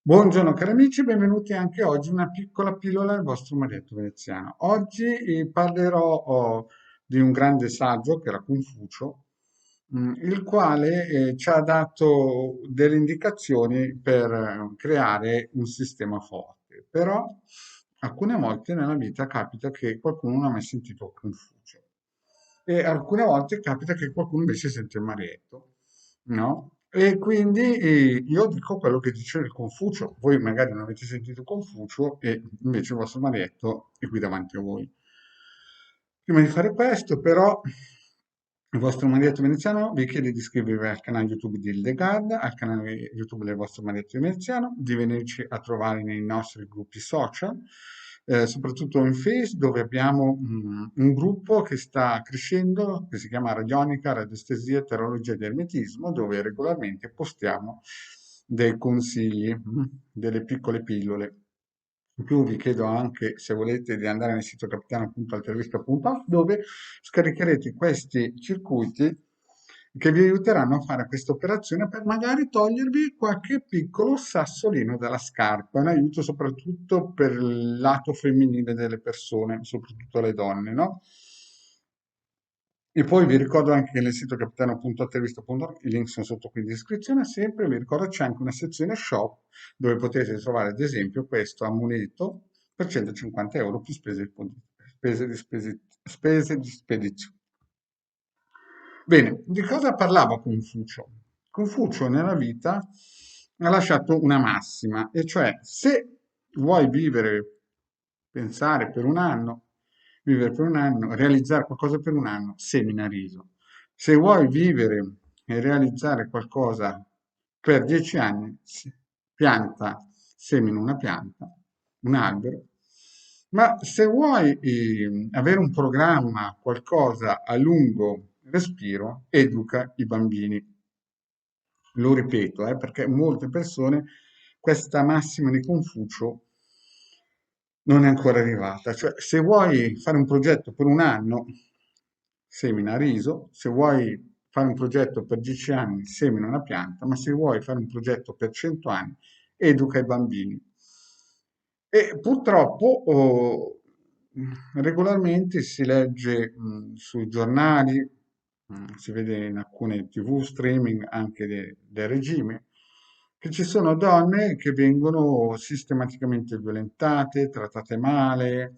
Buongiorno cari amici, benvenuti anche oggi a una piccola pillola del vostro Marietto Veneziano. Oggi parlerò di un grande saggio che era Confucio, il quale ci ha dato delle indicazioni per creare un sistema forte. Però alcune volte nella vita capita che qualcuno non ha mai sentito Confucio e alcune volte capita che qualcuno invece sente il Marietto, no? E quindi io dico quello che dice il Confucio, voi magari non avete sentito Confucio e invece il vostro Marietto è qui davanti a voi. Prima di fare questo, però, il vostro Marietto Veneziano vi chiede di iscrivervi al canale YouTube di Hildegard, al canale YouTube del vostro Marietto Veneziano, di venirci a trovare nei nostri gruppi social, soprattutto in Face, dove abbiamo un gruppo che sta crescendo, che si chiama Radionica, Radiestesia, Terologia ed Ermetismo, dove regolarmente postiamo dei consigli, delle piccole pillole. In più vi chiedo anche, se volete, di andare nel sito capitano.altervista.off dove scaricherete questi circuiti che vi aiuteranno a fare questa operazione per magari togliervi qualche piccolo sassolino dalla scarpa. È un aiuto soprattutto per il lato femminile delle persone, soprattutto le donne, no? E poi vi ricordo anche che nel sito capitano.intervista.org, i link sono sotto qui in descrizione, sempre vi ricordo c'è anche una sezione shop dove potete trovare ad esempio questo amuleto per 150 euro più spese di spedizione. Bene, di cosa parlava Confucio? Confucio nella vita ha lasciato una massima, e cioè se vuoi vivere, pensare per un anno, vivere per un anno, realizzare qualcosa per un anno, semina riso. Se vuoi vivere e realizzare qualcosa per 10 anni, pianta, semina una pianta, un albero, ma se vuoi avere un programma, qualcosa a lungo respiro, educa i bambini. Lo ripeto, perché molte persone questa massima di Confucio non è ancora arrivata. Cioè, se vuoi fare un progetto per un anno, semina riso, se vuoi fare un progetto per 10 anni, semina una pianta, ma se vuoi fare un progetto per 100 anni, educa i bambini. E purtroppo regolarmente si legge sui giornali, si vede in alcune TV streaming anche del regime, che ci sono donne che vengono sistematicamente violentate, trattate male,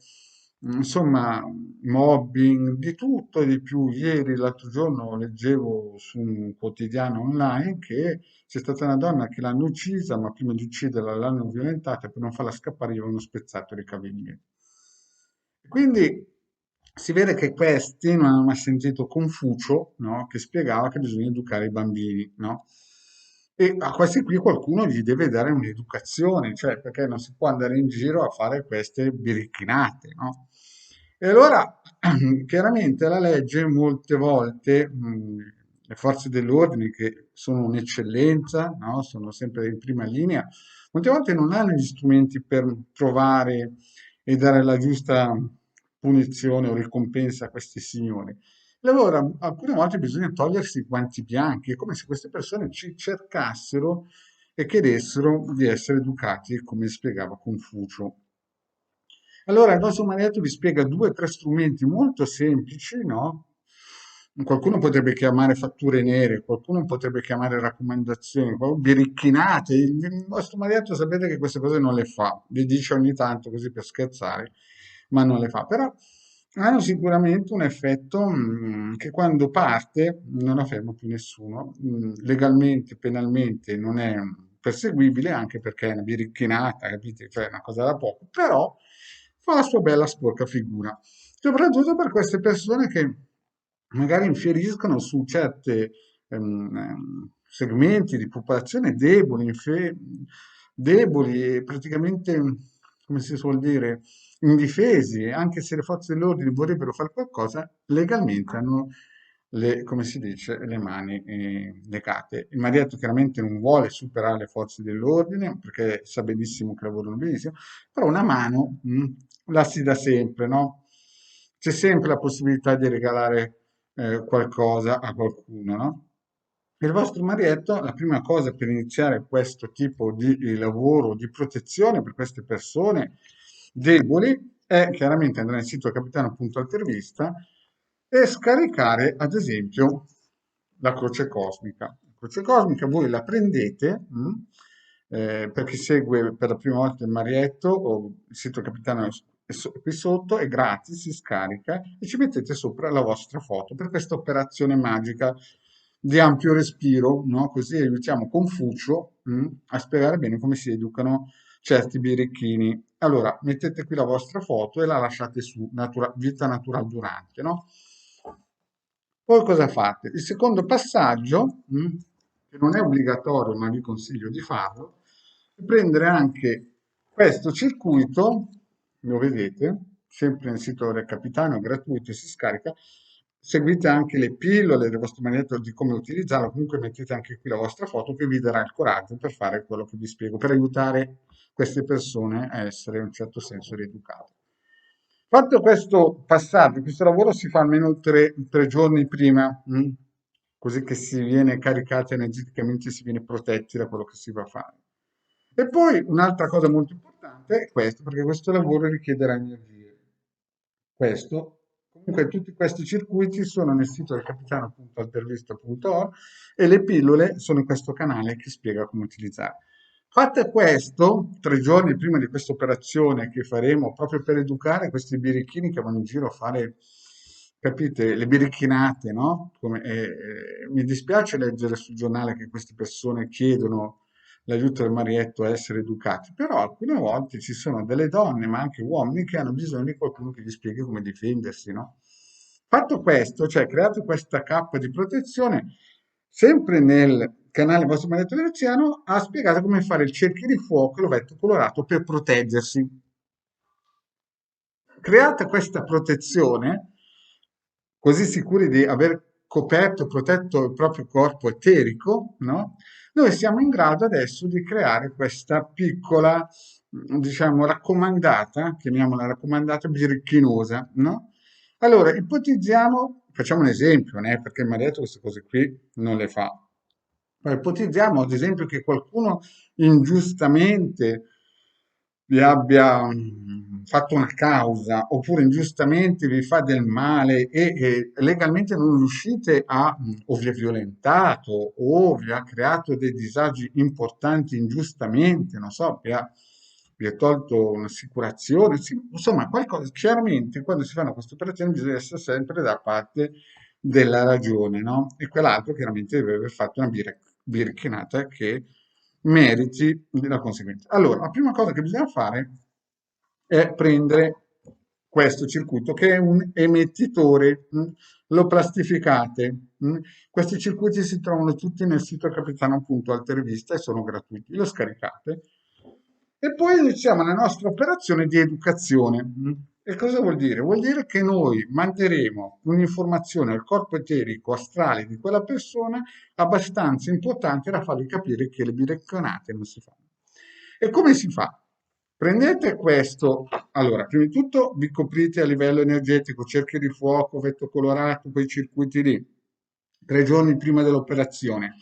insomma, mobbing, di tutto e di più. Ieri, l'altro giorno, leggevo su un quotidiano online che c'è stata una donna che l'hanno uccisa, ma prima di ucciderla l'hanno violentata e per non farla scappare gli avevano spezzato le caviglie. Quindi si vede che questi non hanno mai sentito Confucio, no? Che spiegava che bisogna educare i bambini, no? E a questi qui qualcuno gli deve dare un'educazione, cioè perché non si può andare in giro a fare queste biricchinate, no? E allora, chiaramente la legge molte volte, le forze dell'ordine che sono un'eccellenza, no? Sono sempre in prima linea, molte volte non hanno gli strumenti per trovare e dare la giusta punizione o ricompensa a questi signori. E allora, alcune volte bisogna togliersi i guanti bianchi, è come se queste persone ci cercassero e chiedessero di essere educati, come spiegava Confucio. Allora, il nostro maestro vi spiega due o tre strumenti molto semplici, no? Qualcuno potrebbe chiamare fatture nere, qualcuno potrebbe chiamare raccomandazioni, biricchinate. Il vostro maestro sapete che queste cose non le fa, le dice ogni tanto così per scherzare, ma non le fa. Però hanno sicuramente un effetto che quando parte non la ferma più nessuno. Legalmente, penalmente non è perseguibile, anche perché è una biricchinata, capite? Cioè è una cosa da poco, però fa la sua bella sporca figura, soprattutto per queste persone che magari infieriscono su certi segmenti di popolazione deboli, deboli e praticamente, come si suol dire, indifesi, anche se le forze dell'ordine vorrebbero fare qualcosa, legalmente hanno come si dice, le mani legate. Il Marietto chiaramente non vuole superare le forze dell'ordine perché sa benissimo che lavorano benissimo, però una mano la si dà sempre, no? C'è sempre la possibilità di regalare qualcosa a qualcuno, no? Il vostro marietto, la prima cosa per iniziare questo tipo di lavoro di protezione per queste persone deboli è chiaramente andare nel sito capitano.altervista e scaricare, ad esempio, la croce cosmica. La croce cosmica voi la prendete, per chi segue per la prima volta il Marietto o il sito Capitano è qui sotto, è gratis, si scarica e ci mettete sopra la vostra foto per questa operazione magica di ampio respiro, no? Così aiutiamo Confucio, a spiegare bene come si educano certi birichini. Allora, mettete qui la vostra foto e la lasciate su, vita natural durante, no? Poi cosa fate? Il secondo passaggio, che non è obbligatorio, ma vi consiglio di farlo, è prendere anche questo circuito, lo vedete, sempre nel sito del Capitano, è gratuito e si scarica. Seguite anche le pillole del vostro magnetro di come utilizzarlo, comunque mettete anche qui la vostra foto che vi darà il coraggio per fare quello che vi spiego, per aiutare queste persone a essere in un certo senso rieducate. Fatto questo passaggio, questo lavoro si fa almeno tre giorni prima, così che si viene caricati energeticamente, si viene protetti da quello che si va a fare. E poi un'altra cosa molto importante è questo, perché questo lavoro richiederà energie. Questo, comunque tutti questi circuiti sono nel sito del capitano.altervista.org e le pillole sono in questo canale che spiega come utilizzare. Fatto questo, 3 giorni prima di questa operazione che faremo proprio per educare questi birichini che vanno in giro a fare, capite, le birichinate, no? Mi dispiace leggere sul giornale che queste persone chiedono l'aiuto del marietto a essere educati, però alcune volte ci sono delle donne, ma anche uomini, che hanno bisogno di qualcuno che gli spieghi come difendersi, no? Fatto questo, cioè creato questa cappa di protezione, sempre nel canale vostro marietto veneziano ha spiegato come fare il cerchio di fuoco e l'ovetto colorato per proteggersi. Creata questa protezione, così sicuri di aver coperto e protetto il proprio corpo eterico, no? Noi siamo in grado adesso di creare questa piccola, diciamo, raccomandata, chiamiamola raccomandata birichinosa, no? Allora, ipotizziamo, facciamo un esempio, né? Perché il marietto queste cose qui non le fa. Ma ipotizziamo, ad esempio, che qualcuno ingiustamente vi abbia fatto una causa oppure ingiustamente vi fa del male e legalmente non riuscite a, o vi ha violentato o vi ha creato dei disagi importanti ingiustamente, non so, vi ha tolto un'assicurazione, insomma, qualcosa, chiaramente quando si fanno queste operazioni bisogna essere sempre da parte della ragione, no? E quell'altro chiaramente deve aver fatto una birichinata che meriti la conseguenza. Allora, la prima cosa che bisogna fare è prendere questo circuito che è un emettitore, lo plastificate. Questi circuiti si trovano tutti nel sito capitano.altervista e sono gratuiti, lo scaricate e poi iniziamo la nostra operazione di educazione. E cosa vuol dire? Vuol dire che noi manderemo un'informazione al corpo eterico astrale di quella persona abbastanza importante da fargli capire che le birecconate non si fanno. E come si fa? Prendete questo, allora, prima di tutto vi coprite a livello energetico, cerchio di fuoco, vetto colorato, quei circuiti lì, 3 giorni prima dell'operazione,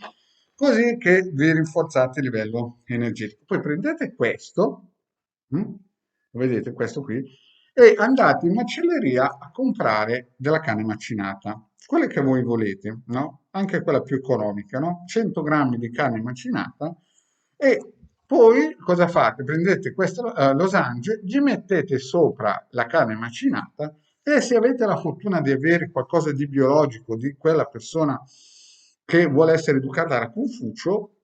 così che vi rinforzate a livello energetico. Poi prendete questo, vedete questo qui, e andate in macelleria a comprare della carne macinata, quelle che voi volete, no? Anche quella più economica, no? 100 grammi di carne macinata e poi cosa fate? Prendete questo losange, gli mettete sopra la carne macinata e se avete la fortuna di avere qualcosa di biologico di quella persona che vuole essere educata da Confucio,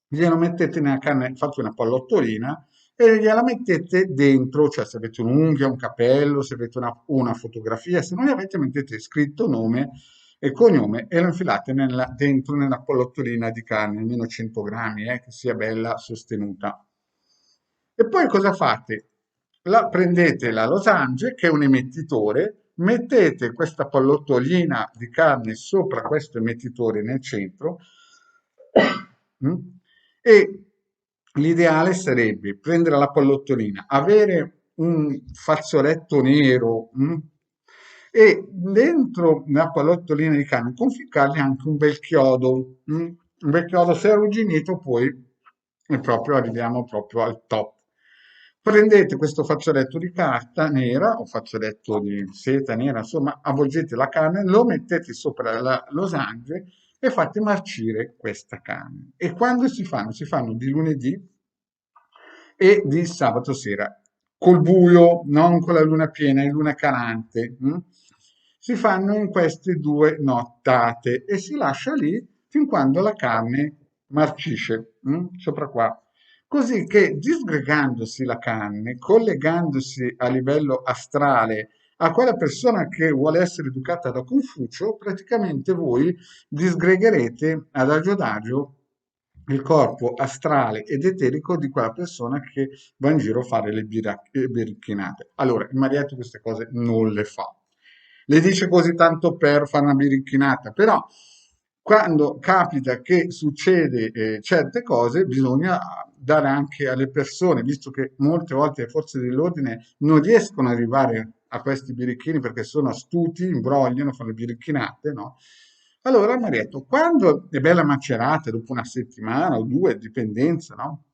glielo mettete nella carne, fate una pallottolina e gliela mettete dentro, cioè se avete un'unghia, un capello, se avete una fotografia, se non ne avete mettete scritto nome e cognome e lo infilate dentro nella pallottolina di carne, almeno 100 grammi, che sia bella sostenuta. E poi cosa fate? Prendete la losange, che è un emettitore, mettete questa pallottolina di carne sopra questo emettitore nel centro mm, e l'ideale sarebbe prendere la pallottolina, avere un fazzoletto nero e dentro la pallottolina di carne conficcargli anche un bel chiodo, un bel chiodo, se è arrugginito poi è proprio, arriviamo proprio al top. Prendete questo fazzoletto di carta nera o fazzoletto di seta nera, insomma, avvolgete la carne, lo mettete sopra la losange e fate marcire questa carne. E quando si fanno? Si fanno di lunedì e di sabato sera, col buio, non con la luna piena, in luna calante. Si fanno in queste 2 nottate e si lascia lì fin quando la carne marcisce, sopra qua. Così che disgregandosi la carne, collegandosi a livello astrale a quella persona che vuole essere educata da Confucio, praticamente voi disgregherete adagio il corpo astrale ed eterico di quella persona che va in giro a fare le biricchinate. Allora, il Marietto queste cose non le fa. Le dice così tanto per fare una biricchinata, però quando capita che succede certe cose bisogna dare anche alle persone, visto che molte volte le forze dell'ordine non riescono ad arrivare a questi birichini perché sono astuti, imbrogliano, fanno le biricchinate, no? Allora mi ha detto, quando è bella macerata, dopo una settimana o due, dipendenza, no?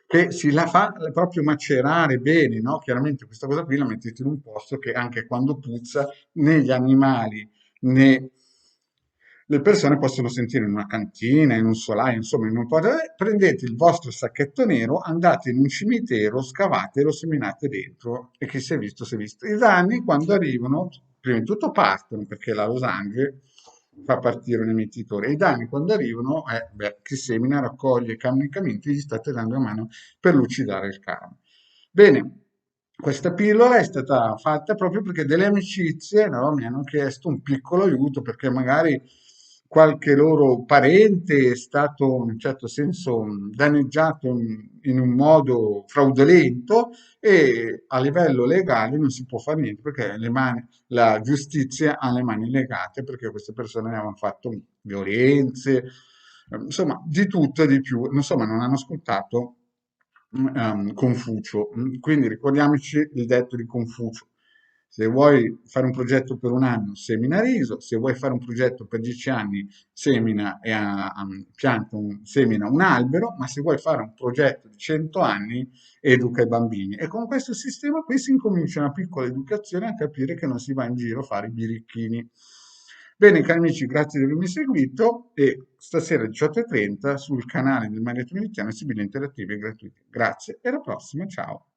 Che si la fa proprio macerare bene, no? Chiaramente questa cosa qui la mettete in un posto che anche quando puzza né gli animali né le persone possono sentire in una cantina, in un solaio, insomma, in un po'. Prendete il vostro sacchetto nero, andate in un cimitero, scavatelo, seminate dentro e chi si è visto si è visto. I danni quando arrivano, prima di tutto partono perché la losange fa partire un emettitore. I danni quando arrivano è, beh, chi semina, raccoglie camicamente, gli state dando una mano per lucidare il karma. Bene, questa pillola è stata fatta proprio perché delle amicizie, no, mi hanno chiesto un piccolo aiuto perché magari qualche loro parente è stato in un certo senso danneggiato in un modo fraudolento e a livello legale non si può fare niente perché la giustizia ha le mani legate perché queste persone avevano fatto violenze, insomma, di tutto e di più. Insomma, non hanno ascoltato Confucio. Quindi ricordiamoci il detto di Confucio. Se vuoi fare un progetto per un anno, semina riso, se vuoi fare un progetto per 10 anni, semina, semina un albero, ma se vuoi fare un progetto di 100 anni, educa i bambini. E con questo sistema qui si incomincia una piccola educazione a capire che non si va in giro a fare i birichini. Bene, cari amici, grazie di avermi seguito e stasera alle 18:30 sul canale del Maria Trinitiano Sibille Interattivi e gratuiti. Grazie e alla prossima, ciao.